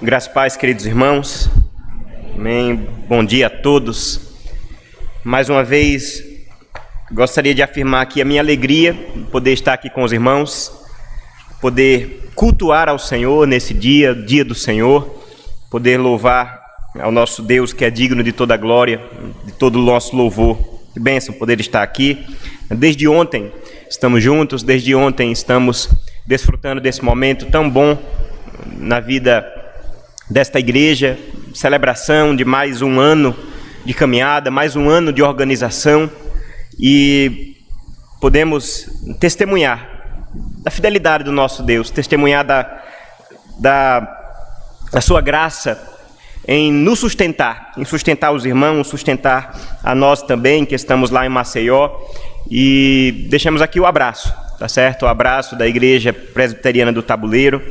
Graças a paz, queridos irmãos. Amém. Bom dia a todos. Mais uma vez, gostaria de afirmar aqui a minha alegria de poder estar aqui com os irmãos, poder cultuar ao Senhor nesse dia, dia do Senhor, poder louvar ao nosso Deus que é digno de toda a glória, de todo o nosso louvor. Que bênção poder estar aqui. Desde ontem estamos juntos, desde ontem estamos desfrutando desse momento tão bom na vida desta igreja, celebração de mais um ano de caminhada, mais um ano de organização, e podemos testemunhar da fidelidade do nosso Deus, testemunhar da sua graça em nos sustentar, em sustentar os irmãos, sustentar a nós também, que estamos lá em Maceió, e deixamos aqui o abraço, tá certo? O abraço da Igreja Presbiteriana do Tabuleiro,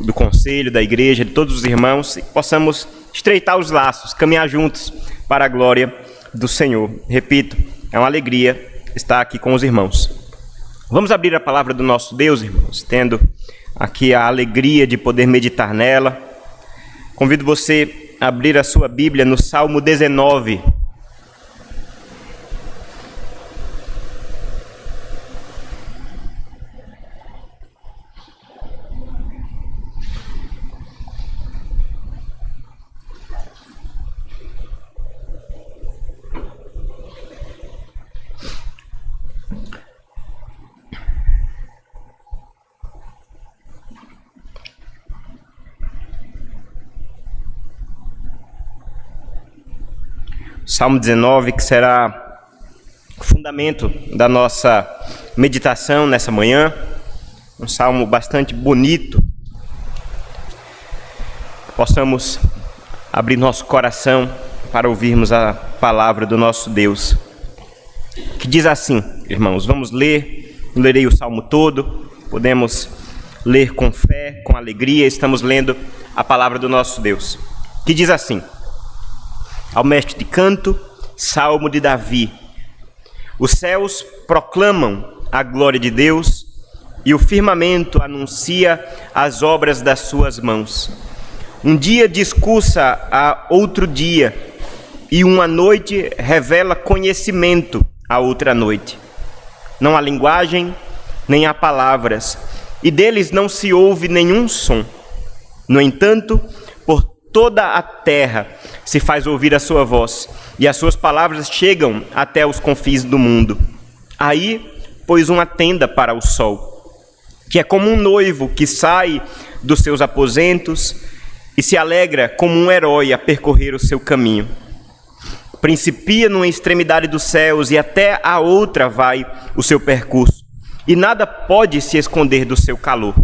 do conselho, da igreja, de todos os irmãos, e possamos estreitar os laços, caminhar juntos para a glória do Senhor. Repito, é uma alegria estar aqui com os irmãos. Vamos abrir a palavra do nosso Deus, irmãos, tendo aqui a alegria de poder meditar nela. Convido você a abrir a sua Bíblia no Salmo 19. Salmo 19, que será o fundamento da nossa meditação nessa manhã. Um salmo bastante bonito. Possamos abrir nosso coração para ouvirmos a palavra do nosso Deus, que diz assim, irmãos, vamos ler, eu lerei o salmo todo, podemos ler com fé, com alegria, estamos lendo a palavra do nosso Deus, que diz assim: ao mestre de canto, salmo de Davi. Os céus proclamam a glória de Deus e o firmamento anuncia as obras das suas mãos. Um dia discursa a outro dia e uma noite revela conhecimento a outra noite. Não há linguagem, nem há palavras, e deles não se ouve nenhum som. No entanto, por toda a terra se faz ouvir a sua voz, e as suas palavras chegam até os confins do mundo. Aí pôs uma tenda para o sol, que é como um noivo que sai dos seus aposentos e se alegra como um herói a percorrer o seu caminho. Principia numa extremidade dos céus e até a outra vai o seu percurso, e nada pode se esconder do seu calor.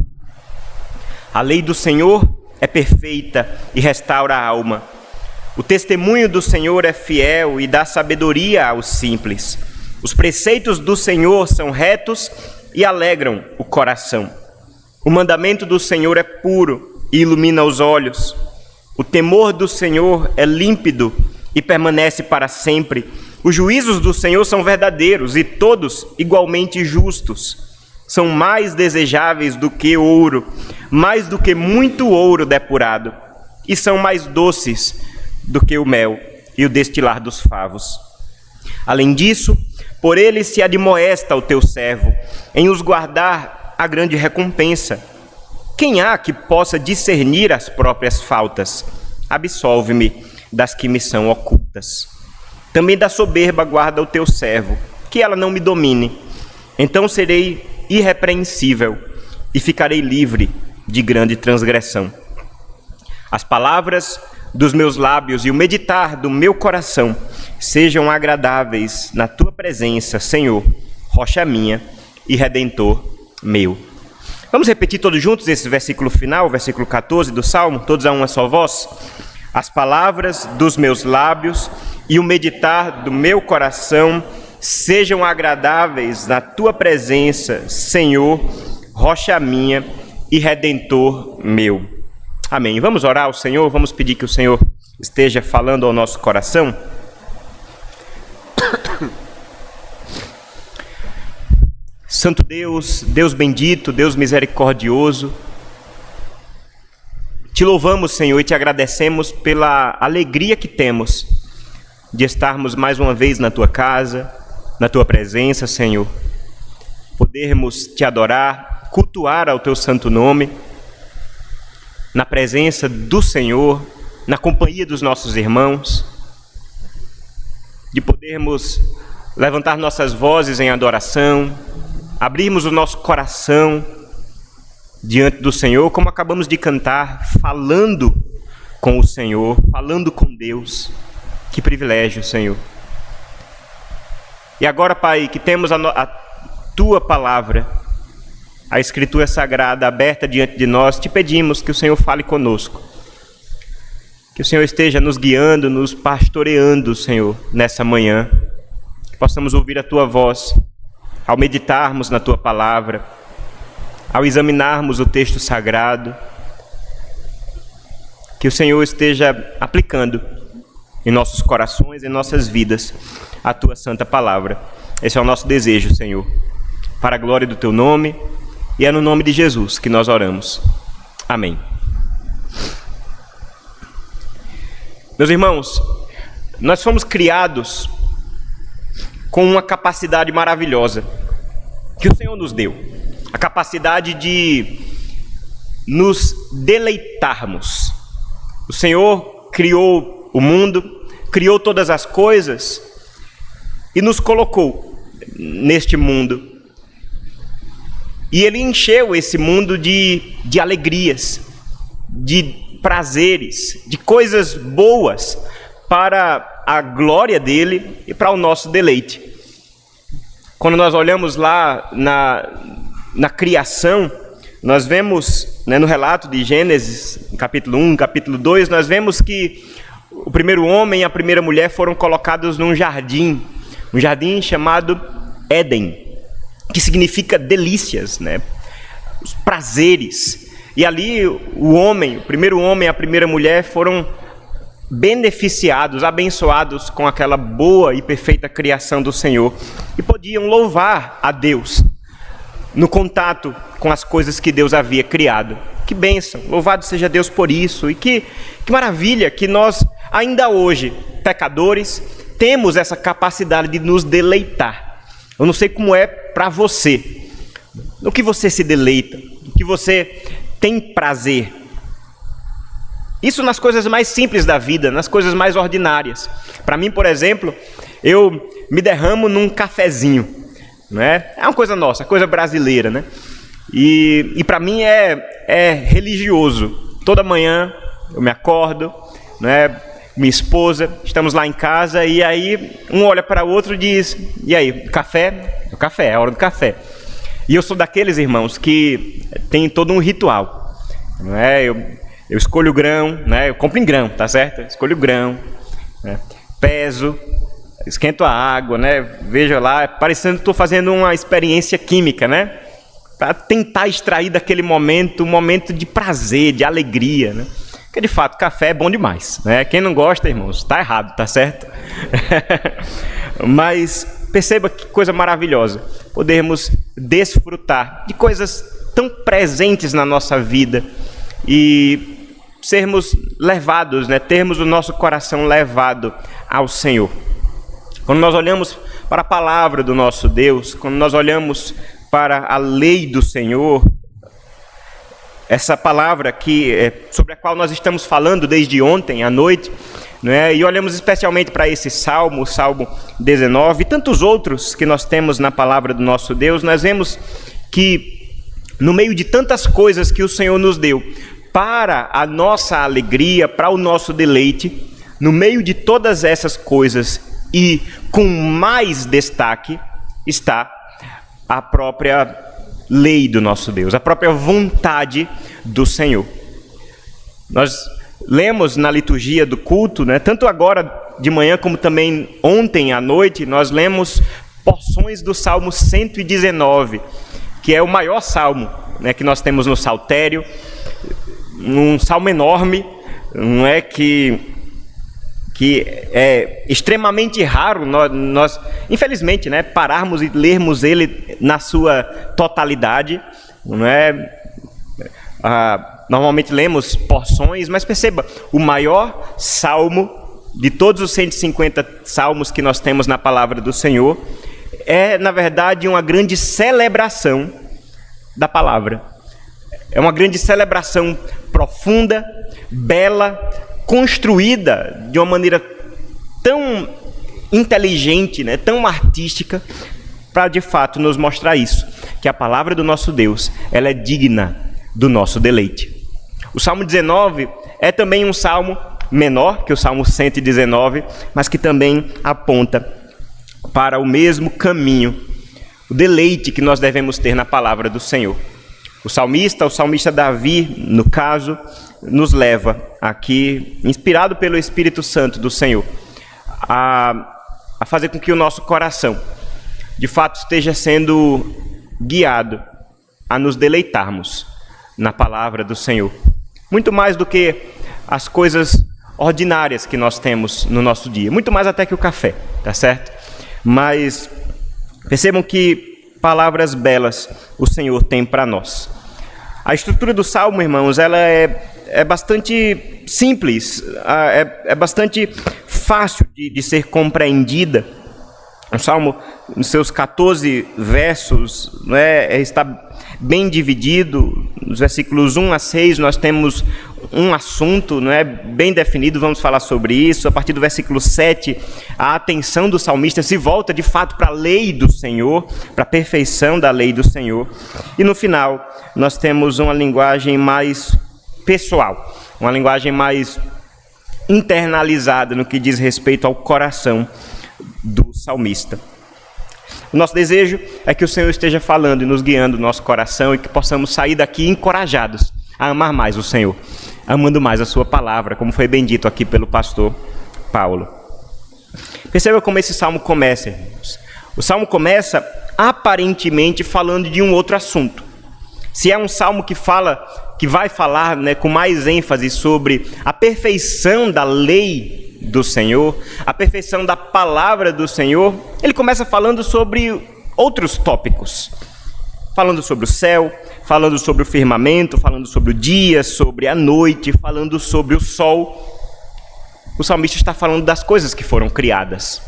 A lei do Senhor é perfeita e restaura a alma. O testemunho do Senhor é fiel e dá sabedoria aos simples. Os preceitos do Senhor são retos e alegram o coração. O mandamento do Senhor é puro e ilumina os olhos. O temor do Senhor é límpido e permanece para sempre. Os juízos do Senhor são verdadeiros e todos igualmente justos. São mais desejáveis do que ouro, mais do que muito ouro depurado, e são mais doces do que o mel e o destilar dos favos. Além disso, por ele se admoesta o teu servo, em os guardar a grande recompensa. Quem há que possa discernir as próprias faltas? Absolve-me das que me são ocultas. Também da soberba guarda o teu servo, que ela não me domine. Então serei irrepreensível e ficarei livre de grande transgressão. As palavras dos meus lábios e o meditar do meu coração sejam agradáveis na tua presença, Senhor, rocha minha e redentor meu. Vamos repetir todos juntos esse versículo final, versículo 14 do Salmo, todos a uma só voz? As palavras dos meus lábios e o meditar do meu coração sejam agradáveis na tua presença, Senhor, rocha minha e redentor meu. Amém. Vamos orar ao Senhor, vamos pedir que o Senhor esteja falando ao nosso coração. Santo Deus, Deus bendito, Deus misericordioso, Te louvamos, Senhor, e te agradecemos pela alegria que temos de estarmos mais uma vez na tua casa, na tua presença, Senhor. Podermos te adorar, cultuar ao teu santo nome, na presença do Senhor, na companhia dos nossos irmãos, de podermos levantar nossas vozes em adoração, abrirmos o nosso coração diante do Senhor, como acabamos de cantar, falando com o Senhor, falando com Deus. Que privilégio, Senhor. E agora, Pai, que temos a tua palavra, a Escritura Sagrada aberta diante de nós, te pedimos que o Senhor fale conosco. Que o Senhor esteja nos guiando, nos pastoreando, Senhor, nessa manhã. Que possamos ouvir a tua voz ao meditarmos na tua palavra, ao examinarmos o texto sagrado. Que o Senhor esteja aplicando em nossos corações, em nossas vidas, a tua santa palavra. Esse é o nosso desejo, Senhor, para a glória do teu nome, e é no nome de Jesus que nós oramos. Amém. Meus irmãos, nós fomos criados com uma capacidade maravilhosa que o Senhor nos deu. A capacidade de nos deleitarmos. O Senhor criou o mundo, criou todas as coisas e nos colocou neste mundo. E Ele encheu esse mundo de alegrias, de prazeres, de coisas boas para a glória dEle e para o nosso deleite. Quando nós olhamos lá na criação, nós vemos, né, no relato de Gênesis, capítulo 1, capítulo 2, nós vemos que o primeiro homem e a primeira mulher foram colocados num jardim, um jardim chamado Éden, que significa delícias, né? Os prazeres. E ali o primeiro homem e a primeira mulher foram beneficiados, abençoados com aquela boa e perfeita criação do Senhor. E podiam louvar a Deus no contato com as coisas que Deus havia criado. Que bênção, louvado seja Deus por isso. E que maravilha que nós, ainda hoje, pecadores, temos essa capacidade de nos deleitar. Eu não sei como é para você. No que você se deleita, no que você tem prazer. Isso nas coisas mais simples da vida, nas coisas mais ordinárias. Para mim, por exemplo, eu me derramo num cafezinho, né? É uma coisa nossa, coisa brasileira, né? E para mim é religioso. Toda manhã eu me acordo, né? Minha esposa, estamos lá em casa e aí um olha para o outro e diz: e aí, café? O café, é a hora do café. E eu sou daqueles irmãos que tem todo um ritual, não é? Eu escolho o grão, né? Eu compro em grão, tá certo? Eu escolho o grão, né? Peso, esquento a água, né? Veja lá, parecendo que estou fazendo uma experiência química, né? Para tentar extrair daquele momento um momento de prazer, de alegria, né? Porque de fato café é bom demais, né? Quem não gosta, irmãos, está errado, tá certo? Mas perceba que coisa maravilhosa podermos desfrutar de coisas tão presentes na nossa vida e sermos levados, né? Termos o nosso coração levado ao Senhor. Quando nós olhamos para a palavra do nosso Deus, quando nós olhamos para a lei do Senhor, essa palavra sobre a qual nós estamos falando desde ontem à noite, né? E olhamos especialmente para esse salmo, o Salmo 19, e tantos outros que nós temos na palavra do nosso Deus, nós vemos que no meio de tantas coisas que o Senhor nos deu para a nossa alegria, para o nosso deleite, no meio de todas essas coisas e com mais destaque está a própria lei do nosso Deus, a própria vontade do Senhor. Nós lemos na liturgia do culto, né, tanto agora de manhã como também ontem à noite, nós lemos porções do Salmo 119, que é o maior salmo, né, que nós temos no saltério, um salmo enorme, não é, que é extremamente raro nós infelizmente, né, pararmos e lermos ele na sua totalidade, não é? Normalmente lemos porções, mas perceba, o maior salmo de todos os 150 salmos que nós temos na palavra do Senhor é, na verdade, uma grande celebração da palavra. É uma grande celebração profunda, bela, construída de uma maneira tão inteligente, né, tão artística, para de fato nos mostrar isso, que a palavra do nosso Deus, ela é digna do nosso deleite. O Salmo 19 é também um salmo menor que o Salmo 119, mas que também aponta para o mesmo caminho, o deleite que nós devemos ter na palavra do Senhor. O salmista Davi, no caso, nos leva aqui, inspirado pelo Espírito Santo do Senhor, a fazer com que o nosso coração, de fato, esteja sendo guiado a nos deleitarmos na palavra do Senhor. Muito mais do que as coisas ordinárias que nós temos no nosso dia. Muito mais até que o café, tá certo? Mas percebam que palavras belas o Senhor tem para nós. A estrutura do Salmo, irmãos, ela é bastante simples, é bastante fácil de ser compreendida. O Salmo, nos seus 14 versos, né, está bem dividido. Nos versículos 1 a 6 nós temos um assunto, né, bem definido, vamos falar sobre isso. A partir do versículo 7, a atenção do salmista se volta de fato para a lei do Senhor, para a perfeição da lei do Senhor. E no final nós temos uma linguagem mais pessoal, uma linguagem mais internalizada no que diz respeito ao coração do salmista. O nosso desejo é que o Senhor esteja falando e nos guiando o nosso coração e que possamos sair daqui encorajados a amar mais o Senhor, amando mais a sua palavra, como foi bem dito aqui pelo pastor Paulo. Perceba como esse salmo começa, irmãos. O salmo começa aparentemente falando de um outro assunto. Se é um salmo que vai falar, né, com mais ênfase sobre a perfeição da lei do Senhor, a perfeição da palavra do Senhor, ele começa falando sobre outros tópicos, falando sobre o céu, falando sobre o firmamento, falando sobre o dia, sobre a noite, falando sobre o sol. O salmista está falando das coisas que foram criadas.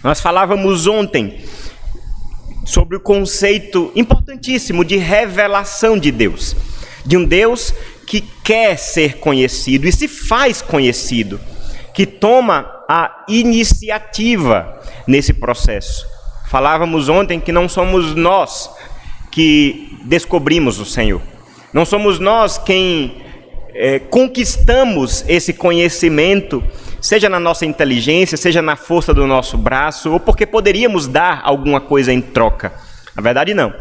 Nós falávamos ontem sobre o conceito importantíssimo de revelação de Deus, de um Deus que quer ser conhecido e se faz conhecido, que toma a iniciativa nesse processo. Falávamos ontem que não somos nós que descobrimos o Senhor. Não somos nós quem conquistamos esse conhecimento, seja na nossa inteligência, seja na força do nosso braço, ou porque poderíamos dar alguma coisa em troca. Na verdade, não.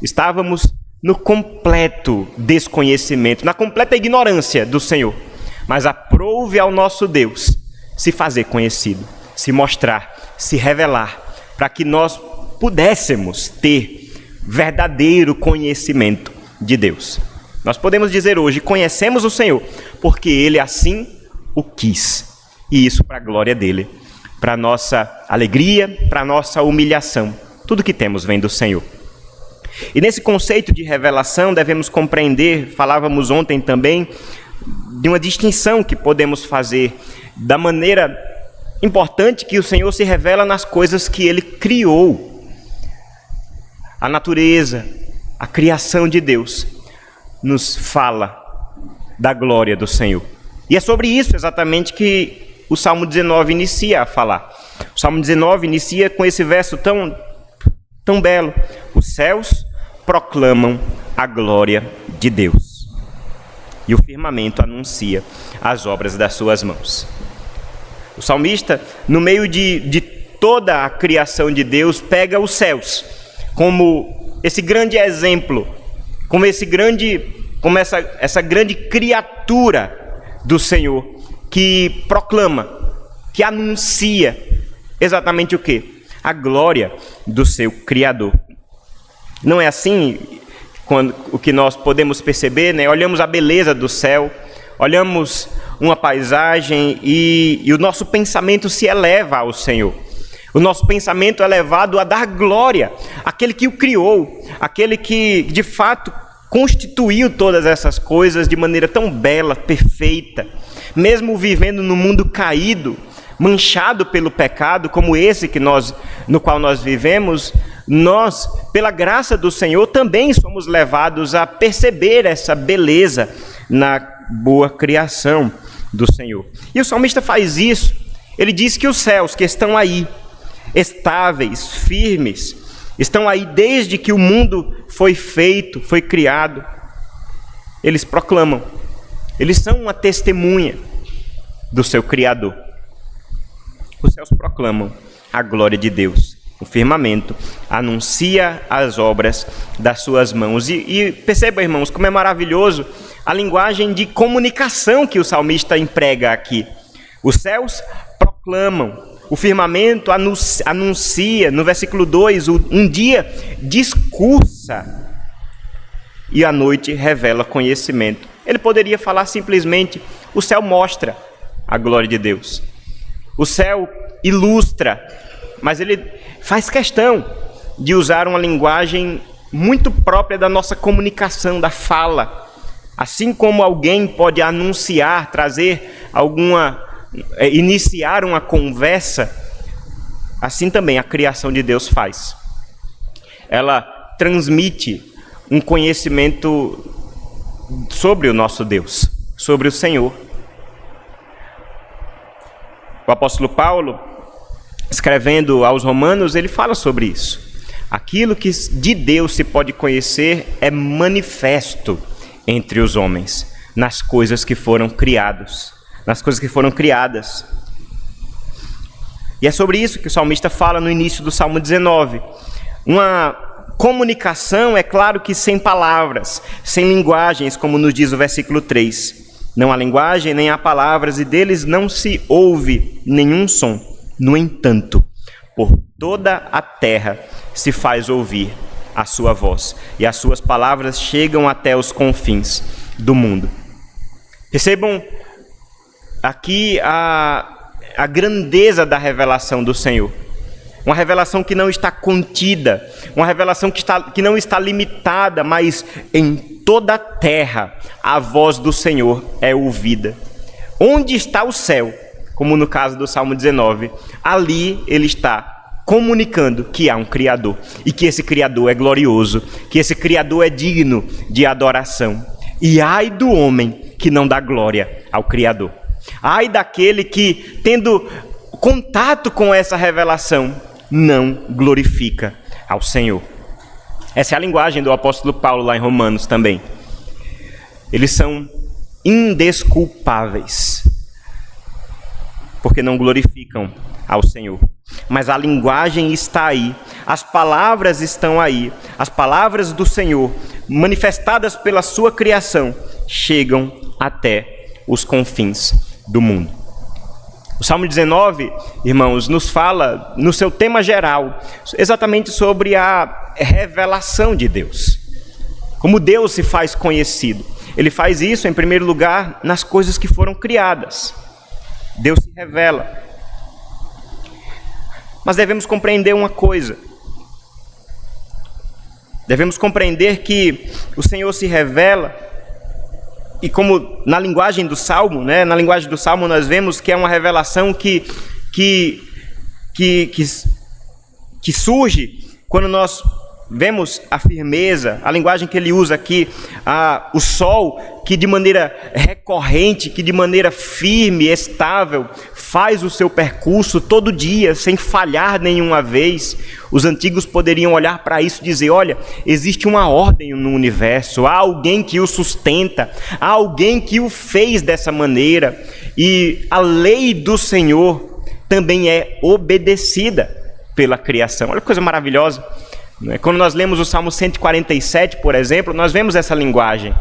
Estávamos no completo desconhecimento, na completa ignorância do Senhor. Mas aprouve ao nosso Deus se fazer conhecido, se mostrar, se revelar, para que nós pudéssemos ter verdadeiro conhecimento de Deus. Nós podemos dizer hoje, conhecemos o Senhor, porque Ele assim o quis. E isso para a glória dEle, para a nossa alegria, para a nossa humilhação. Tudo que temos vem do Senhor. E nesse conceito de revelação devemos compreender, falávamos ontem também, de uma distinção que podemos fazer da maneira importante que o Senhor se revela nas coisas que Ele criou. A natureza, a criação de Deus, nos fala da glória do Senhor. E é sobre isso exatamente que o Salmo 19 inicia a falar. O Salmo 19 inicia com esse verso tão belo. Os céus proclamam a glória de Deus, e o firmamento anuncia as obras das suas mãos. O salmista, no meio de toda a criação de Deus, pega os céus como esse grande exemplo, como essa grande criatura do Senhor, que proclama, que anuncia exatamente o quê? A glória do seu Criador. Não é assim o que nós podemos perceber, né? Olhamos a beleza do céu, olhamos uma paisagem e o nosso pensamento se eleva ao Senhor. O nosso pensamento é levado a dar glória àquele que o criou, aquele que de fato constituiu todas essas coisas de maneira tão bela, perfeita, mesmo vivendo num mundo caído, manchado pelo pecado, como esse no qual nós vivemos, nós, pela graça do Senhor, também somos levados a perceber essa beleza na boa criação do Senhor. E o salmista faz isso. Ele diz que os céus que estão aí, estáveis, firmes, estão aí desde que o mundo foi feito, foi criado. Eles proclamam, eles são uma testemunha do seu Criador. Os céus proclamam a glória de Deus. O firmamento anuncia as obras das suas mãos. E perceba, irmãos, como é maravilhoso a linguagem de comunicação que o salmista emprega aqui. Os céus proclamam, o firmamento anuncia, no versículo 2, um dia discursa e a noite revela conhecimento. Ele poderia falar simplesmente, o céu mostra a glória de Deus. O céu ilustra, mas ele faz questão de usar uma linguagem muito própria da nossa comunicação, da fala. Assim como alguém pode anunciar, iniciar uma conversa, assim também a criação de Deus faz. Ela transmite um conhecimento sobre o nosso Deus, sobre o Senhor. O apóstolo Paulo, escrevendo aos Romanos, ele fala sobre isso. Aquilo que de Deus se pode conhecer é manifesto entre os homens, nas coisas que foram criadas. E é sobre isso que o salmista fala no início do Salmo 19. Uma comunicação, é claro que sem palavras, sem linguagens, como nos diz o versículo 3. Não há linguagem, nem há palavras, e deles não se ouve nenhum som. No entanto, por toda a terra se faz ouvir a sua voz, e as suas palavras chegam até os confins do mundo. Percebam aqui a grandeza da revelação do Senhor. Uma revelação que não está contida, uma revelação que não está limitada, mas em toda a terra a voz do Senhor é ouvida. Onde está o céu, como no caso do Salmo 19, ali ele está comunicando que há um Criador e que esse Criador é glorioso, que esse Criador é digno de adoração. E ai do homem que não dá glória ao Criador. Ai daquele que, tendo contato com essa revelação, não glorifica ao Senhor. Essa é a linguagem do apóstolo Paulo lá em Romanos também. Eles são indesculpáveis, porque não glorificam ao Senhor. Mas a linguagem está aí, as palavras estão aí, as palavras do Senhor, manifestadas pela sua criação, chegam até os confins do mundo. O Salmo 19, irmãos, nos fala, no seu tema geral, exatamente sobre a revelação de Deus. Como Deus se faz conhecido. Ele faz isso, em primeiro lugar, nas coisas que foram criadas. Deus se revela. Mas devemos compreender uma coisa. Devemos compreender que o Senhor se revela, e como na linguagem do Salmo, né? Na linguagem do Salmo nós vemos que é uma revelação que surge quando nós vemos a firmeza, a linguagem que ele usa aqui, o sol que de maneira recorrente, que de maneira firme, estável, faz o seu percurso todo dia, sem falhar nenhuma vez. Os antigos poderiam olhar para isso e dizer, olha, existe uma ordem no universo, há alguém que o sustenta, há alguém que o fez dessa maneira, e a lei do Senhor também é obedecida pela criação. Olha que coisa maravilhosa. Quando nós lemos o Salmo 147, por exemplo, nós vemos essa linguagem.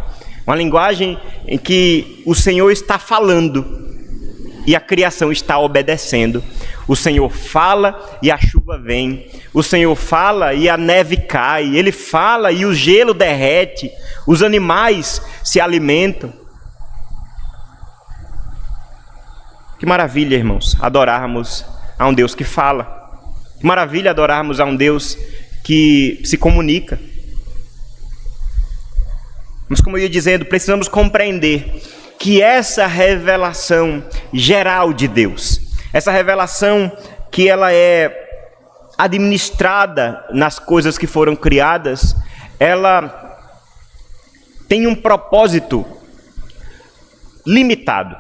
Uma linguagem em que o Senhor está falando e a criação está obedecendo. O Senhor fala e a chuva vem. O Senhor fala e a neve cai. Ele fala e o gelo derrete. Os animais se alimentam. Que maravilha, irmãos, adorarmos a um Deus que fala. Que maravilha adorarmos a um Deus que se comunica. Mas, como eu ia dizendo, precisamos compreender que essa revelação geral de Deus, essa revelação que ela é administrada nas coisas que foram criadas, ela tem um propósito limitado.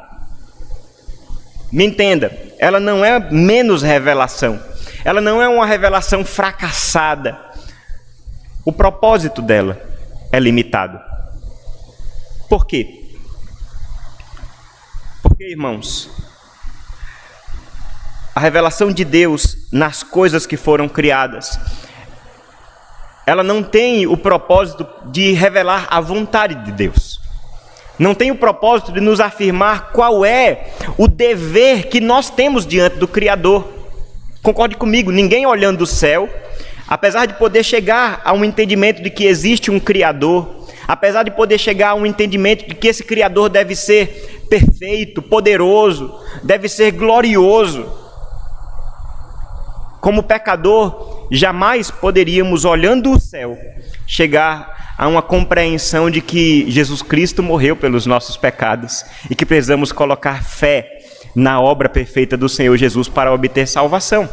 Me entenda, ela não é menos revelação, ela não é uma revelação fracassada. O propósito dela é limitado. Por quê? Porque, irmãos, a revelação de Deus nas coisas que foram criadas, ela não tem o propósito de revelar a vontade de Deus. Não tem o propósito de nos afirmar qual é o dever que nós temos diante do Criador. Concorde comigo, ninguém olhando do céu, apesar de poder chegar a um entendimento de que existe um Criador, apesar de poder chegar a um entendimento de que esse Criador deve ser perfeito, poderoso, deve ser glorioso, como pecador, jamais poderíamos, olhando o céu, chegar a uma compreensão de que Jesus Cristo morreu pelos nossos pecados e que precisamos colocar fé na obra perfeita do Senhor Jesus para obter salvação.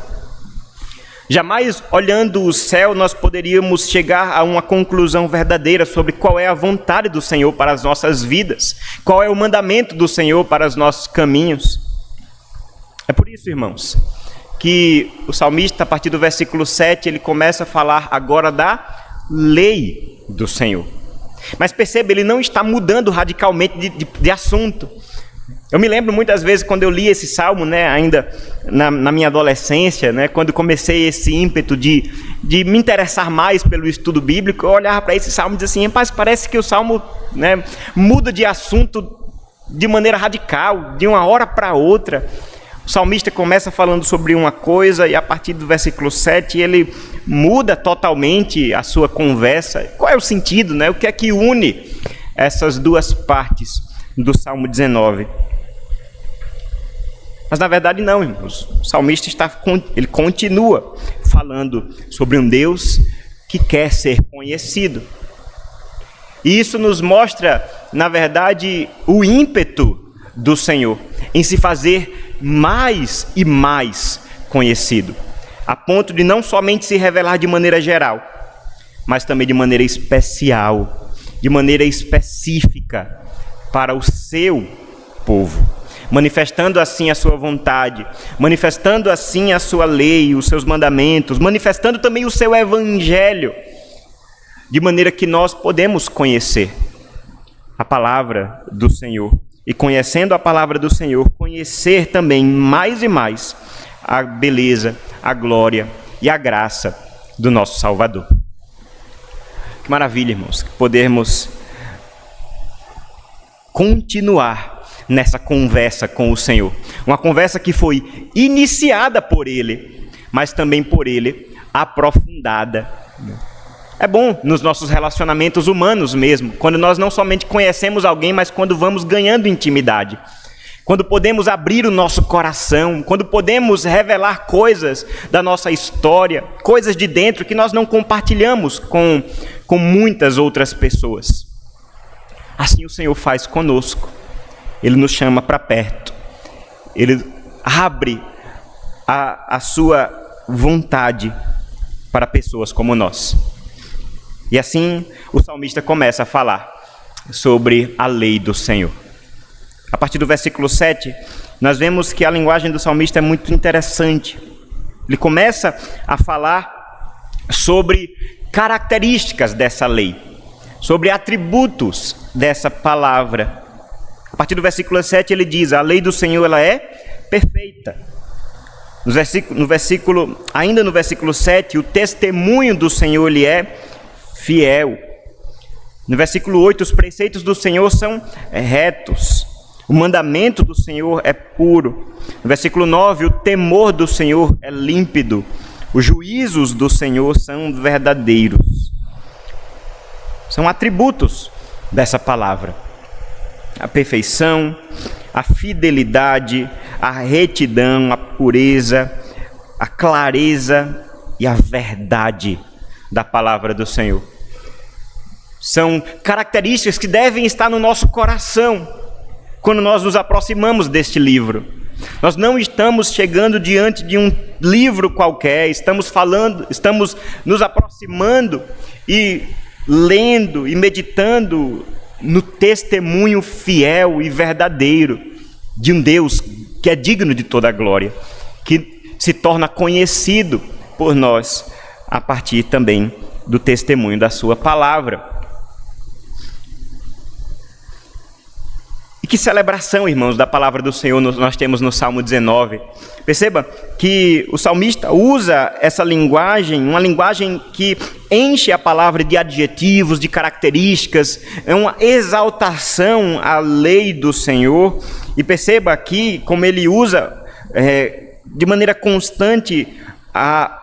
Jamais, olhando o céu, nós poderíamos chegar a uma conclusão verdadeira sobre qual é a vontade do Senhor para as nossas vidas, qual é o mandamento do Senhor para os nossos caminhos. É por isso, irmãos, que o salmista, a partir do versículo 7, ele começa a falar agora da lei do Senhor. Mas perceba, ele não está mudando radicalmente de assunto. Eu me lembro muitas vezes quando eu li esse salmo, ainda na minha adolescência, quando comecei esse ímpeto de me interessar mais pelo estudo bíblico, eu olhava para esse salmo e dizia assim, rapaz, parece que o salmo muda de assunto de maneira radical, de uma hora para outra. O salmista começa falando sobre uma coisa e a partir do versículo 7 ele muda totalmente a sua conversa. Qual é o sentido, O que é que une essas duas partes do Salmo 19? Mas na verdade não, irmãos. O salmista ele continua falando sobre um Deus que quer ser conhecido. E isso nos mostra, na verdade, o ímpeto do Senhor em se fazer mais e mais conhecido, a ponto de não somente se revelar de maneira geral, mas também de maneira especial, de maneira específica para o seu povo, manifestando assim a sua vontade, manifestando assim a sua lei, os seus mandamentos, manifestando também o seu evangelho, de maneira que nós podemos conhecer a palavra do Senhor. E conhecendo a palavra do Senhor, conhecer também mais e mais a beleza, a glória e a graça do nosso Salvador. Que maravilha, irmãos, podermos continuar nessa conversa com o Senhor. Uma conversa que foi iniciada por Ele, mas também por Ele aprofundada. É bom nos nossos relacionamentos humanos mesmo, quando nós não somente conhecemos alguém, mas quando vamos ganhando intimidade. Quando podemos abrir o nosso coração, quando podemos revelar coisas da nossa história, coisas de dentro que nós não compartilhamos com muitas outras pessoas. Assim o Senhor faz conosco. Ele nos chama para perto. Ele abre a sua vontade para pessoas como nós. E assim o salmista começa a falar sobre a lei do Senhor. A partir do versículo 7, nós vemos que a linguagem do salmista é muito interessante. Ele começa a falar sobre características dessa lei, sobre atributos dessa palavra. A partir do versículo 7 ele diz, a lei do Senhor ela é perfeita. Ainda no versículo 7, o testemunho do Senhor ele é fiel. No versículo 8, os preceitos do Senhor são retos. O mandamento do Senhor é puro. No versículo 9, o temor do Senhor é límpido. Os juízos do Senhor são verdadeiros. São atributos dessa palavra. A perfeição, a fidelidade, a retidão, a pureza, a clareza e a verdade da palavra do Senhor. São características que devem estar no nosso coração quando nós nos aproximamos deste livro. Nós não estamos chegando diante de um livro qualquer, estamos nos aproximando e lendo e meditando no testemunho fiel e verdadeiro de um Deus que é digno de toda a glória, que se torna conhecido por nós a partir também do testemunho da sua palavra. E que celebração, irmãos, da palavra do Senhor nós temos no Salmo 19. Perceba que o salmista usa essa linguagem, uma linguagem que enche a palavra de adjetivos, de características, é uma exaltação à lei do Senhor. E perceba aqui como ele usa de maneira constante a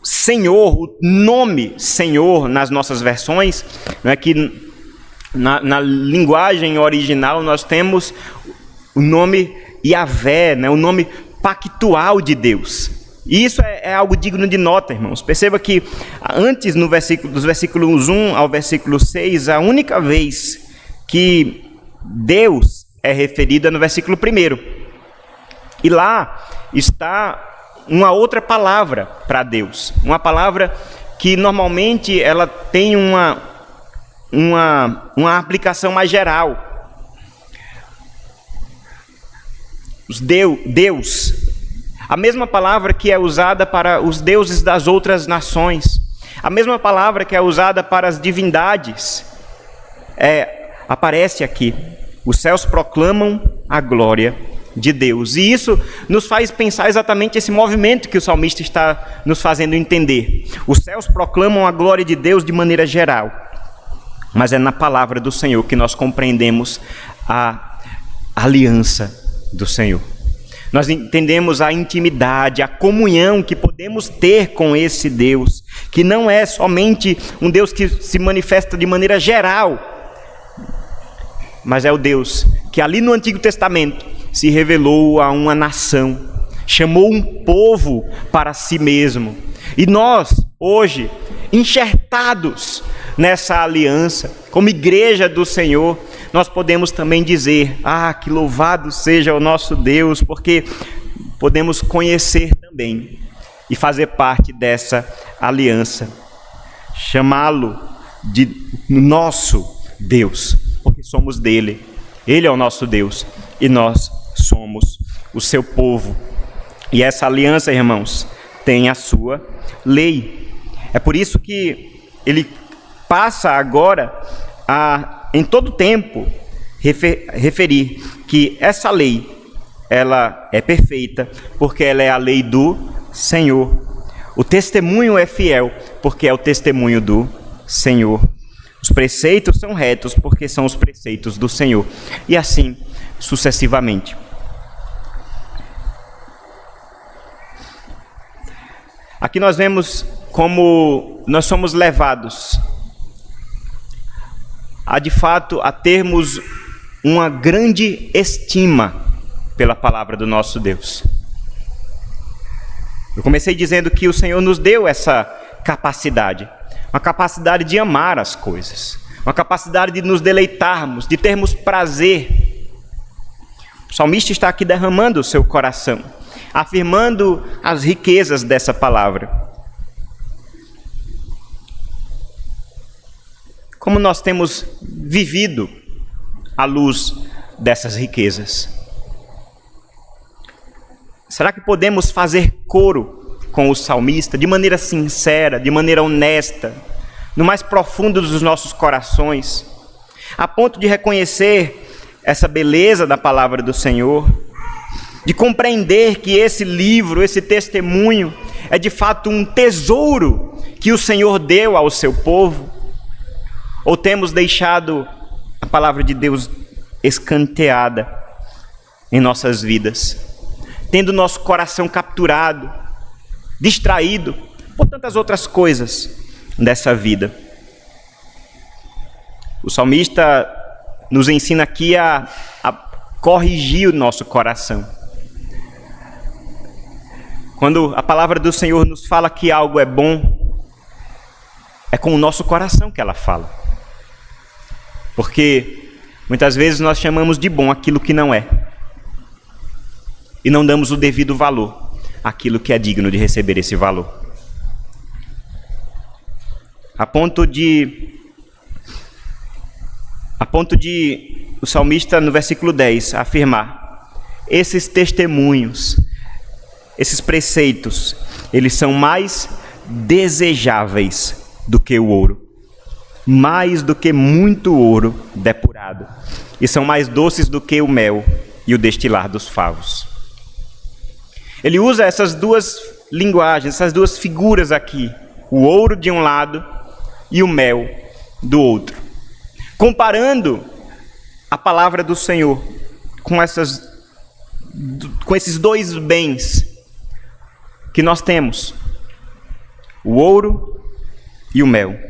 Senhor, o nome Senhor nas nossas versões, não é que na linguagem original nós temos o nome Yahvé, né? O nome pactual de Deus. E isso é algo digno de nota, irmãos. Perceba que antes, dos versículos 1 ao versículo 6, a única vez que Deus é referido é no versículo 1. E lá está uma outra palavra para Deus. Uma palavra que normalmente ela tem uma aplicação mais geral. Deus, a mesma palavra que é usada para os deuses das outras nações, a mesma palavra que é usada para as divindades, aparece aqui. Os céus proclamam a glória de Deus. E isso nos faz pensar exatamente esse movimento que o salmista está nos fazendo entender. Os céus proclamam a glória de Deus de maneira geral, mas é na palavra do Senhor que nós compreendemos a aliança do Senhor. Nós entendemos a intimidade, a comunhão que podemos ter com esse Deus, que não é somente um Deus que se manifesta de maneira geral, mas é o Deus que ali no Antigo Testamento se revelou a uma nação, chamou um povo para si mesmo. E nós, hoje, enxertados nessa aliança, como igreja do Senhor, nós podemos também dizer: que louvado seja o nosso Deus, porque podemos conhecer também e fazer parte dessa aliança, chamá-lo de nosso Deus, porque somos dele. Ele é o nosso Deus e nós somos o seu povo. E essa aliança, irmãos, tem a sua lei. É por isso que ele passa agora a, em todo tempo, referir que essa lei, ela é perfeita, porque ela é a lei do Senhor. O testemunho é fiel, porque é o testemunho do Senhor. Os preceitos são retos, porque são os preceitos do Senhor. E assim, sucessivamente. Aqui nós vemos como nós somos levados a, de fato, a termos uma grande estima pela palavra do nosso Deus. Eu comecei dizendo que o Senhor nos deu essa capacidade, uma capacidade de amar as coisas, uma capacidade de nos deleitarmos, de termos prazer. O salmista está aqui derramando o seu coração, afirmando as riquezas dessa palavra. Como nós temos vivido à luz dessas riquezas? Será que podemos fazer coro com o salmista de maneira sincera, de maneira honesta, no mais profundo dos nossos corações, a ponto de reconhecer essa beleza da palavra do Senhor, de compreender que esse livro, esse testemunho, é de fato um tesouro que o Senhor deu ao seu povo? Ou temos deixado a palavra de Deus escanteada em nossas vidas, tendo nosso coração capturado, distraído por tantas outras coisas dessa vida? O salmista nos ensina aqui a corrigir o nosso coração. Quando a palavra do Senhor nos fala que algo é bom, é com o nosso coração que ela fala. Porque muitas vezes nós chamamos de bom aquilo que não é. E não damos o devido valor àquilo que é digno de receber esse valor. A ponto de o salmista, no versículo 10, afirmar: esses testemunhos, esses preceitos, eles são mais desejáveis do que o ouro, mais do que muito ouro depurado, e são mais doces do que o mel e o destilar dos favos. Ele usa essas duas linguagens, essas duas figuras aqui, o ouro de um lado e o mel do outro, comparando a palavra do Senhor com esses dois bens que nós temos, o ouro e o mel.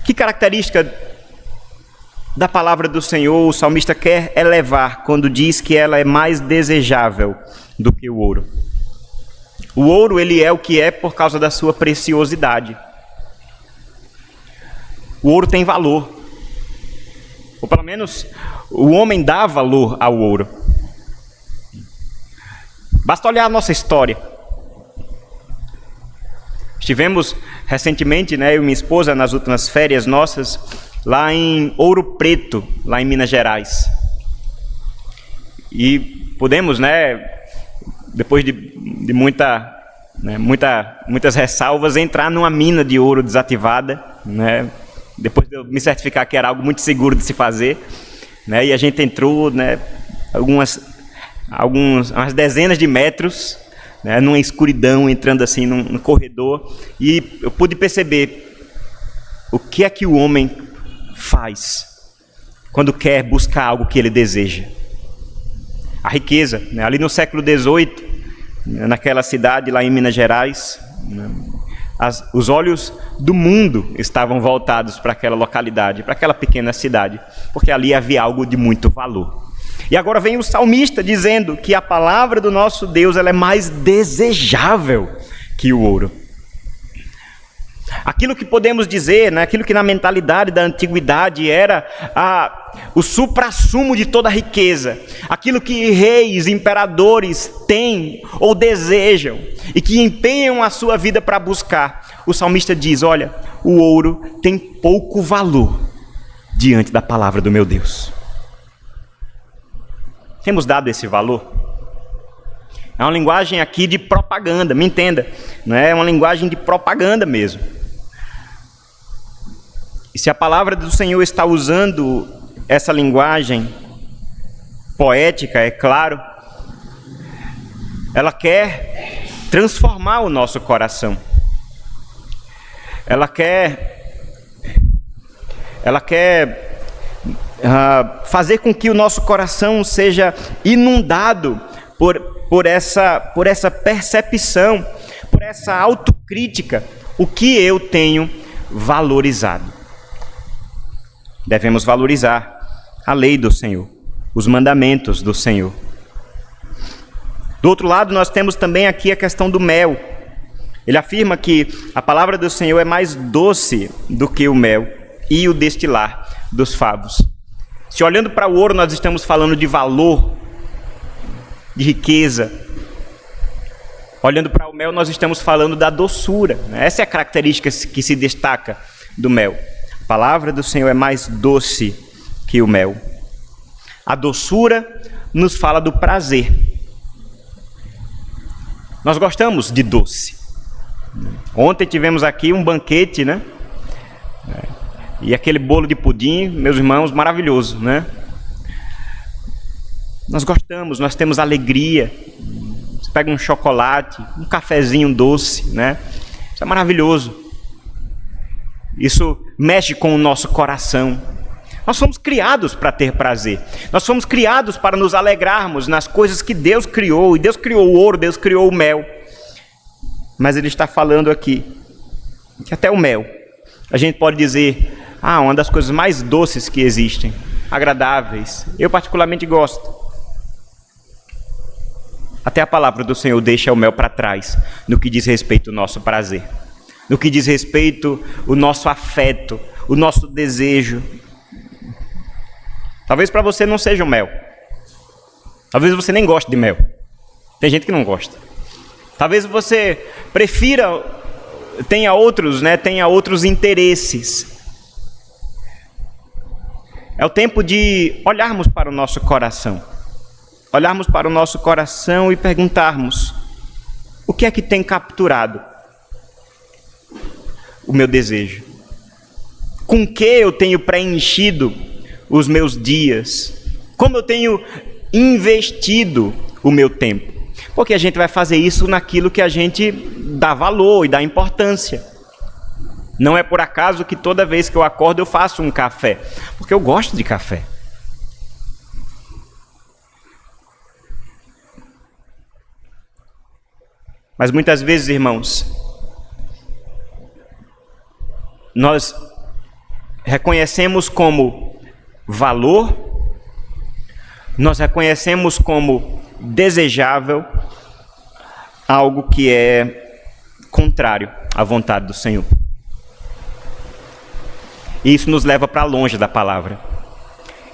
Que característica da palavra do Senhor o salmista quer elevar quando diz que ela é mais desejável do que o ouro? O ouro, ele é o que é por causa da sua preciosidade. O ouro tem valor. Ou pelo menos o homem dá valor ao ouro. Basta olhar a nossa história. Estivemos recentemente, eu e minha esposa, nas últimas férias nossas, lá em Ouro Preto, lá em Minas Gerais. E pudemos, depois de muitas ressalvas, entrar numa mina de ouro desativada, depois de eu me certificar que era algo muito seguro de se fazer, e a gente entrou, umas dezenas de metros, numa escuridão, entrando assim num corredor, e eu pude perceber o que é que o homem faz quando quer buscar algo que ele deseja. A riqueza, ali no século XVIII, naquela cidade lá em Minas Gerais, os olhos do mundo estavam voltados para aquela localidade, para aquela pequena cidade, porque ali havia algo de muito valor. E agora vem o salmista dizendo que a palavra do nosso Deus, ela é mais desejável que o ouro. Aquilo que podemos dizer, aquilo que na mentalidade da antiguidade era o suprassumo de toda a riqueza, aquilo que reis, imperadores têm ou desejam e que empenham a sua vida para buscar. O salmista diz: olha, o ouro tem pouco valor diante da palavra do meu Deus. Temos dado esse valor? É uma linguagem aqui de propaganda, me entenda, é uma linguagem de propaganda mesmo. E se a palavra do Senhor está usando essa linguagem poética, é claro, ela quer transformar o nosso coração. Ela quer fazer com que o nosso coração seja inundado por essa percepção, por essa autocrítica, o que eu tenho valorizado. Devemos valorizar a lei do Senhor, os mandamentos do Senhor. Do outro lado, nós temos também aqui a questão do mel. Ele afirma que a palavra do Senhor é mais doce do que o mel e o destilar dos favos. Se olhando para o ouro, nós estamos falando de valor, de riqueza. Olhando para o mel, nós estamos falando da doçura. Essa é a característica que se destaca do mel. A palavra do Senhor é mais doce que o mel. A doçura nos fala do prazer. Nós gostamos de doce. Ontem tivemos aqui um banquete, E aquele bolo de pudim, meus irmãos, maravilhoso, Nós gostamos, nós temos alegria. Você pega um chocolate, um cafezinho doce, Isso é maravilhoso. Isso mexe com o nosso coração. Nós fomos criados para ter prazer. Nós fomos criados para nos alegrarmos nas coisas que Deus criou. E Deus criou o ouro, Deus criou o mel. Mas Ele está falando aqui que até o mel, a gente pode dizer, uma das coisas mais doces que existem, agradáveis. Eu particularmente gosto. Até a palavra do Senhor deixa o mel para trás no que diz respeito ao nosso prazer. No que diz respeito ao nosso afeto, o nosso desejo. Talvez para você não seja o mel. Talvez você nem goste de mel. Tem gente que não gosta. Talvez você prefira, tenha outros interesses. É o tempo de olharmos para o nosso coração. Olharmos para o nosso coração e perguntarmos: o que é que tem capturado o meu desejo? Com que eu tenho preenchido os meus dias? Como eu tenho investido o meu tempo? Porque a gente vai fazer isso naquilo que a gente dá valor e dá importância. Não é por acaso que toda vez que eu acordo eu faço um café, porque eu gosto de café. Mas muitas vezes, irmãos, nós reconhecemos como valor, nós reconhecemos como desejável algo que é contrário à vontade do Senhor. E isso nos leva para longe da palavra.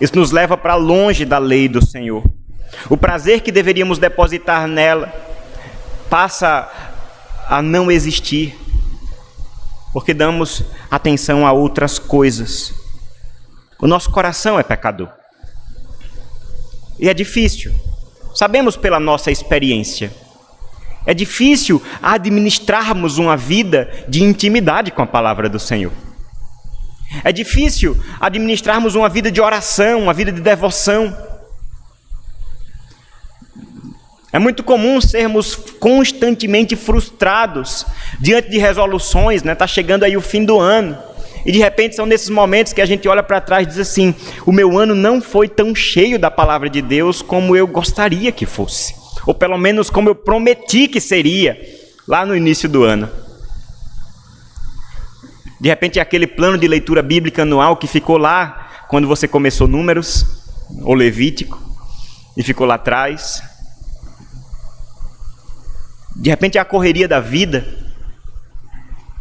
Isso nos leva para longe da lei do Senhor. O prazer que deveríamos depositar nela passa a não existir, porque damos atenção a outras coisas. O nosso coração é pecador. E é difícil. Sabemos pela nossa experiência. É difícil administrarmos uma vida de intimidade com a palavra do Senhor. É difícil administrarmos uma vida de oração, uma vida de devoção. É muito comum sermos constantemente frustrados diante de resoluções, né? Está chegando aí o fim do ano. E de repente são nesses momentos que a gente olha para trás e diz assim: o meu ano não foi tão cheio da palavra de Deus como eu gostaria que fosse. Ou pelo menos como eu prometi que seria lá no início do ano. De repente, aquele plano de leitura bíblica anual que ficou lá quando você começou Números ou Levítico e ficou lá atrás. De repente, é a correria da vida,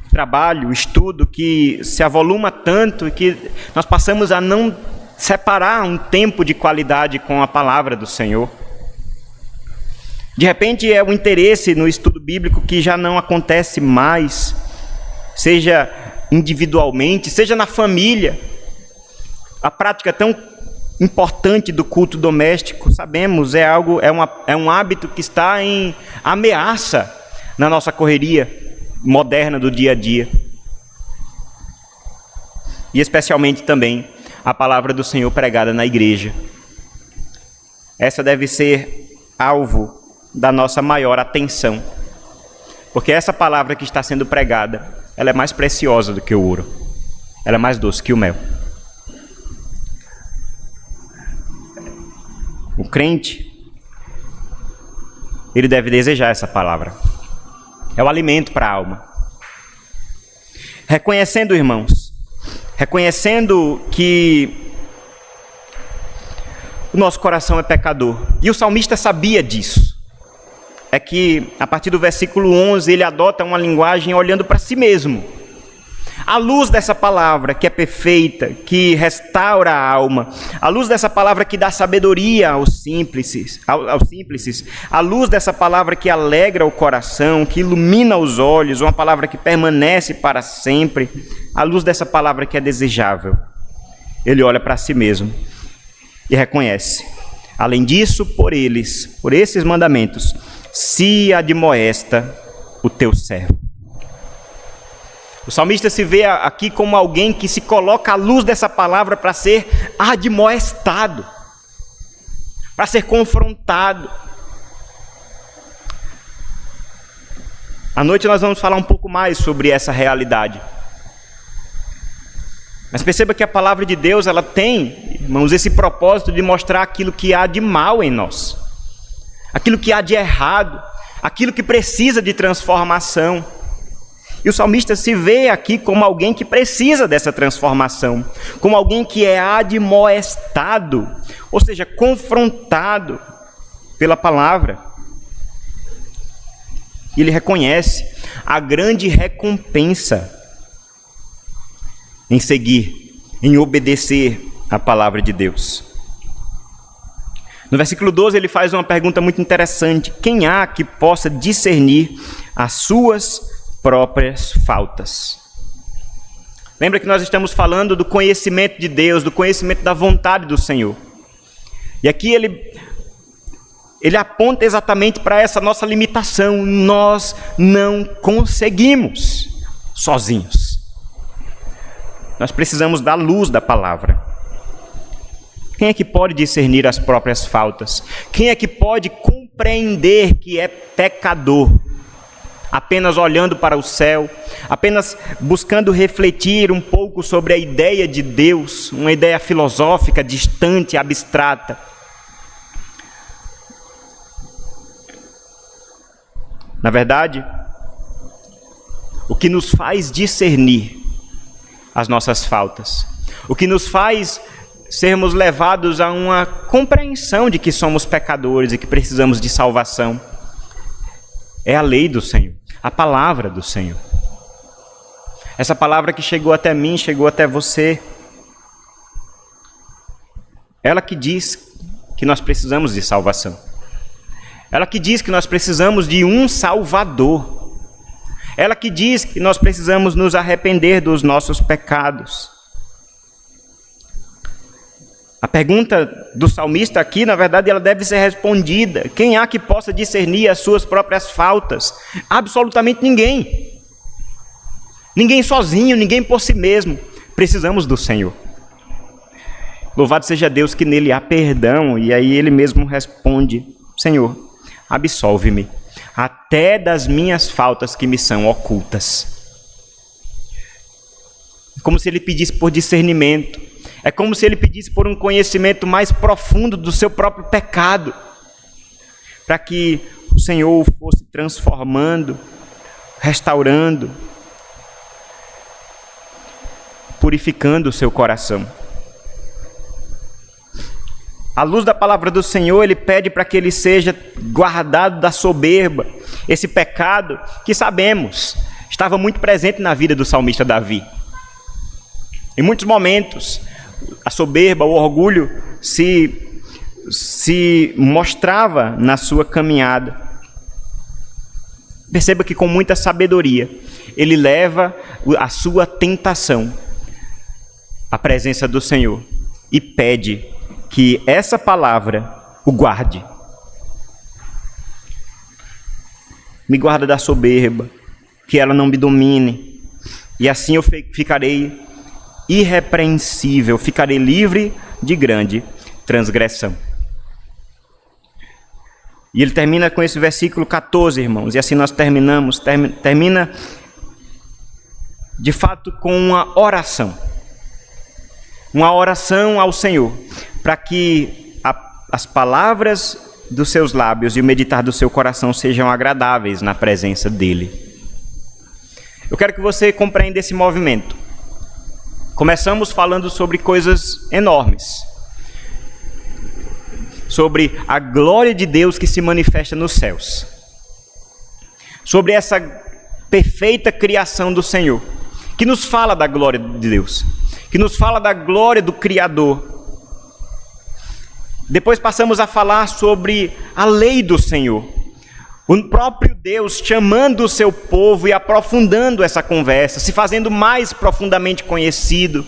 trabalho, estudo, que se avoluma tanto e que nós passamos a não separar um tempo de qualidade com a palavra do Senhor. De repente, é o interesse no estudo bíblico que já não acontece mais, seja individualmente, seja na família. A prática tão importante do culto doméstico, sabemos, é um hábito que está em ameaça na nossa correria moderna do dia a dia. E especialmente também a palavra do Senhor pregada na igreja. Essa deve ser alvo da nossa maior atenção, porque essa palavra que está sendo pregada, ela é mais preciosa do que o ouro. Ela é mais doce que o mel. O crente, ele deve desejar essa palavra. É o alimento para a alma. Reconhecendo, irmãos, reconhecendo que o nosso coração é pecador. E o salmista sabia disso. É que, a partir do versículo 11, ele adota uma linguagem olhando para si mesmo. À luz dessa palavra que é perfeita, que restaura a alma, à luz dessa palavra que dá sabedoria aos simples, à luz dessa palavra que alegra o coração, que ilumina os olhos, uma palavra que permanece para sempre, à luz dessa palavra que é desejável, ele olha para si mesmo e reconhece. Além disso, por esses mandamentos, se admoesta o teu servo. O salmista se vê aqui como alguém que se coloca à luz dessa palavra para ser admoestado, para ser confrontado. À noite nós vamos falar um pouco mais sobre essa realidade. Mas perceba que a palavra de Deus, ela tem, irmãos, esse propósito de mostrar aquilo que há de mal em nós, aquilo que há de errado, aquilo que precisa de transformação. E o salmista se vê aqui como alguém que precisa dessa transformação, como alguém que é admoestado, ou seja, confrontado pela palavra. E ele reconhece a grande recompensa em seguir, em obedecer a palavra de Deus. No versículo 12 ele faz uma pergunta muito interessante: quem há que possa discernir as suas próprias faltas? Lembra que nós estamos falando do conhecimento de Deus, do conhecimento da vontade do Senhor. E aqui ele aponta exatamente para essa nossa limitação. Nós não conseguimos sozinhos. Nós precisamos da luz da palavra. Quem é que pode discernir as próprias faltas? Quem é que pode compreender que é pecador? Apenas olhando para o céu, apenas buscando refletir um pouco sobre a ideia de Deus, uma ideia filosófica, distante, abstrata. Na verdade, o que nos faz discernir as nossas faltas, o que nos faz sermos levados a uma compreensão de que somos pecadores e que precisamos de salvação, é a lei do Senhor, a palavra do Senhor. Essa palavra que chegou até mim, chegou até você. Ela que diz que nós precisamos de salvação. Ela que diz que nós precisamos de um Salvador. Ela que diz que nós precisamos nos arrepender dos nossos pecados. A pergunta do salmista aqui, na verdade, ela deve ser respondida. Quem há que possa discernir as suas próprias faltas? Absolutamente ninguém. Ninguém sozinho, ninguém por si mesmo. Precisamos do Senhor. Louvado seja Deus que nele há perdão. E aí ele mesmo responde: Senhor, absolve-me até das minhas faltas que me são ocultas. É como se ele pedisse por discernimento. É como se ele pedisse por um conhecimento mais profundo do seu próprio pecado, para que o Senhor o fosse transformando, restaurando, purificando o seu coração. À luz da palavra do Senhor, ele pede para que ele seja guardado da soberba, esse pecado que sabemos estava muito presente na vida do salmista Davi. Em muitos momentos, a soberba, o orgulho se mostrava na sua caminhada. Perceba que com muita sabedoria, ele leva a sua tentação à presença do Senhor e pede que essa palavra o guarde. Me guarda da soberba, que ela não me domine, e assim eu ficarei irrepreensível, ficarei livre de grande transgressão. E ele termina com esse versículo 14, irmãos, e assim nós terminamos. Termina de fato com uma oração ao Senhor, para que as palavras dos seus lábios e o meditar do seu coração sejam agradáveis na presença dele. Eu quero que você compreenda esse movimento. Começamos falando sobre coisas enormes, sobre a glória de Deus que se manifesta nos céus, sobre essa perfeita criação do Senhor, que nos fala da glória de Deus, que nos fala da glória do Criador. Depois passamos a falar sobre a lei do Senhor, o próprio Deus chamando o seu povo e aprofundando essa conversa, se fazendo mais profundamente conhecido,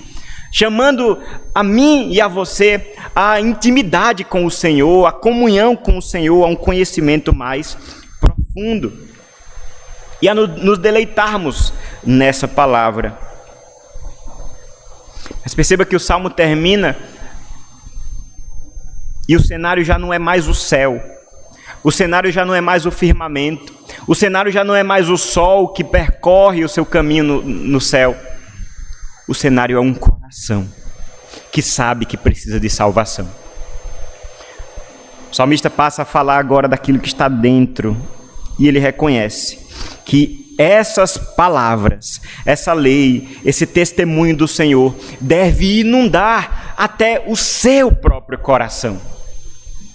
chamando a mim e a você a intimidade com o Senhor, a comunhão com o Senhor, a um conhecimento mais profundo e a nos deleitarmos nessa palavra. Mas perceba que o Salmo termina e o cenário já não é mais o céu. O cenário já não é mais o firmamento. O cenário já não é mais o sol que percorre o seu caminho no céu. O cenário é um coração que sabe que precisa de salvação. O salmista passa a falar agora daquilo que está dentro. E ele reconhece que essas palavras, essa lei, esse testemunho do Senhor deve inundar até o seu próprio coração.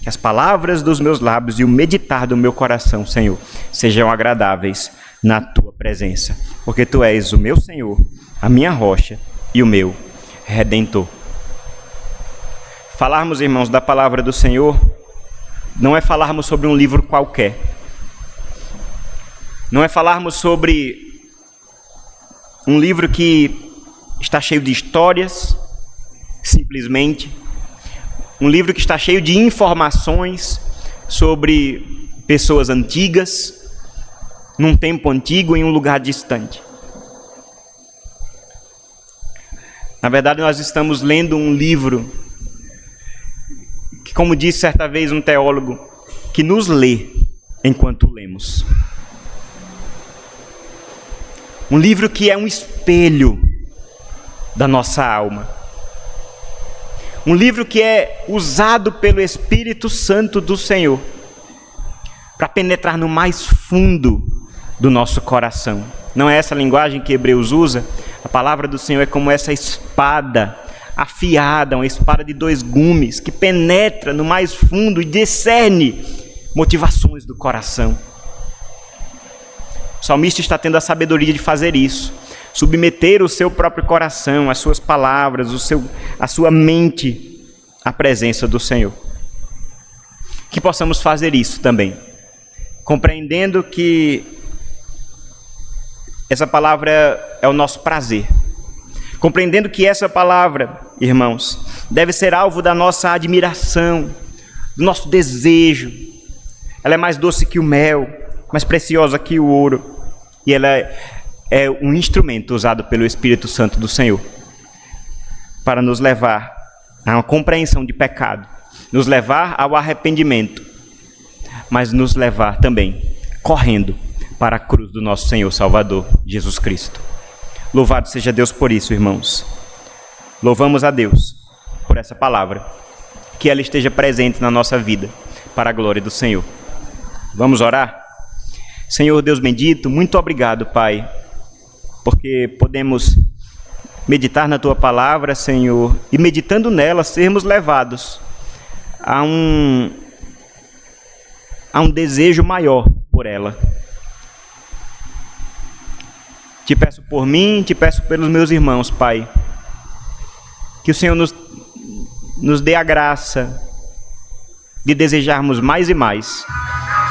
Que as palavras dos meus lábios e o meditar do meu coração, Senhor, sejam agradáveis na tua presença. Porque tu és o meu Senhor, a minha rocha e o meu Redentor. Falarmos, irmãos, da palavra do Senhor não é falarmos sobre um livro qualquer. Não é falarmos sobre um livro que está cheio de histórias, simplesmente. Um livro que está cheio de informações sobre pessoas antigas, num tempo antigo, em um lugar distante. Na verdade, nós estamos lendo um livro que, como disse certa vez um teólogo, que nos lê enquanto lemos. Um livro que é um espelho da nossa alma. Um livro que é usado pelo Espírito Santo do Senhor para penetrar no mais fundo do nosso coração. Não é essa a linguagem que Hebreus usa? A palavra do Senhor é como essa espada afiada, uma espada de 2 gumes, que penetra no mais fundo e discerne motivações do coração. O salmista está tendo a sabedoria de fazer isso, submeter o seu próprio coração, as suas palavras, a sua mente à presença do Senhor. Que possamos fazer isso também, compreendendo que essa palavra é o nosso prazer, compreendendo que essa palavra, irmãos, deve ser alvo da nossa admiração, do nosso desejo. Ela é mais doce que o mel, mais preciosa que o ouro, e ela é um instrumento usado pelo Espírito Santo do Senhor para nos levar a uma compreensão de pecado, nos levar ao arrependimento, mas nos levar também correndo para a cruz do nosso Senhor Salvador, Jesus Cristo. Louvado seja Deus por isso, irmãos. Louvamos a Deus por essa palavra, que ela esteja presente na nossa vida, para a glória do Senhor. Vamos orar? Senhor Deus bendito, muito obrigado, Pai, porque podemos meditar na Tua palavra, Senhor, e meditando nela, sermos levados a um desejo maior por ela. Te peço por mim, te peço pelos meus irmãos, Pai, que o Senhor nos dê a graça de desejarmos mais e mais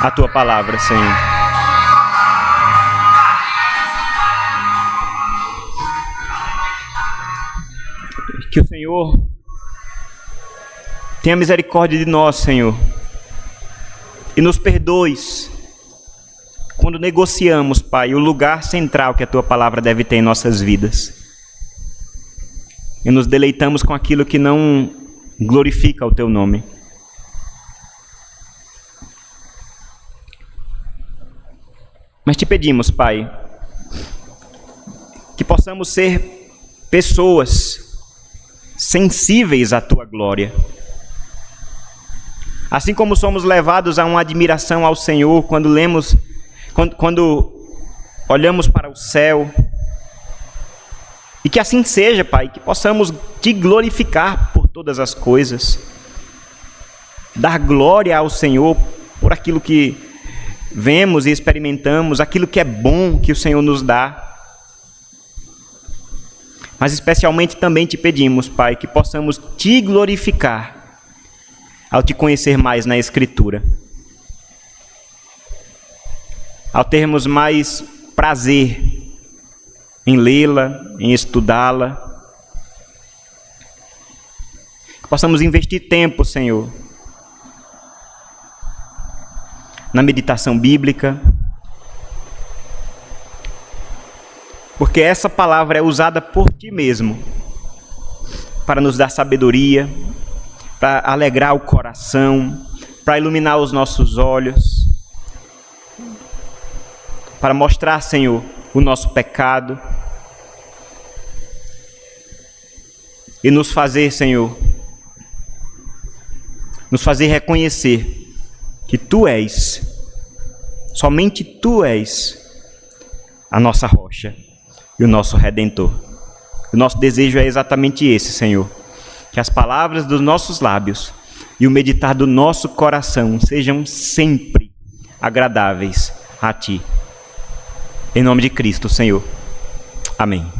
a Tua palavra, Senhor. Que o Senhor tenha misericórdia de nós, Senhor, e nos perdoes quando negociamos, Pai, o lugar central que a Tua palavra deve ter em nossas vidas. E nos deleitamos com aquilo que não glorifica o Teu nome. Mas te pedimos, Pai, que possamos ser pessoas sensíveis à Tua glória. Assim como somos levados a uma admiração ao Senhor quando olhamos para o céu. E que assim seja, Pai, que possamos Te glorificar por todas as coisas. Dar glória ao Senhor por aquilo que vemos e experimentamos, aquilo que é bom que o Senhor nos dá. Mas especialmente também Te pedimos, Pai, que possamos Te glorificar ao Te conhecer mais na Escritura. Ao termos mais prazer em lê-la, em estudá-la. Que possamos investir tempo, Senhor, na meditação bíblica. Porque essa palavra é usada por Ti mesmo para nos dar sabedoria, para alegrar o coração, para iluminar os nossos olhos, para mostrar, Senhor, o nosso pecado e nos fazer, Senhor, nos fazer reconhecer que Tu és, somente Tu és a nossa rocha e o nosso Redentor. O nosso desejo é exatamente esse, Senhor. Que as palavras dos nossos lábios e o meditar do nosso coração sejam sempre agradáveis a Ti. Em nome de Cristo, Senhor. Amém.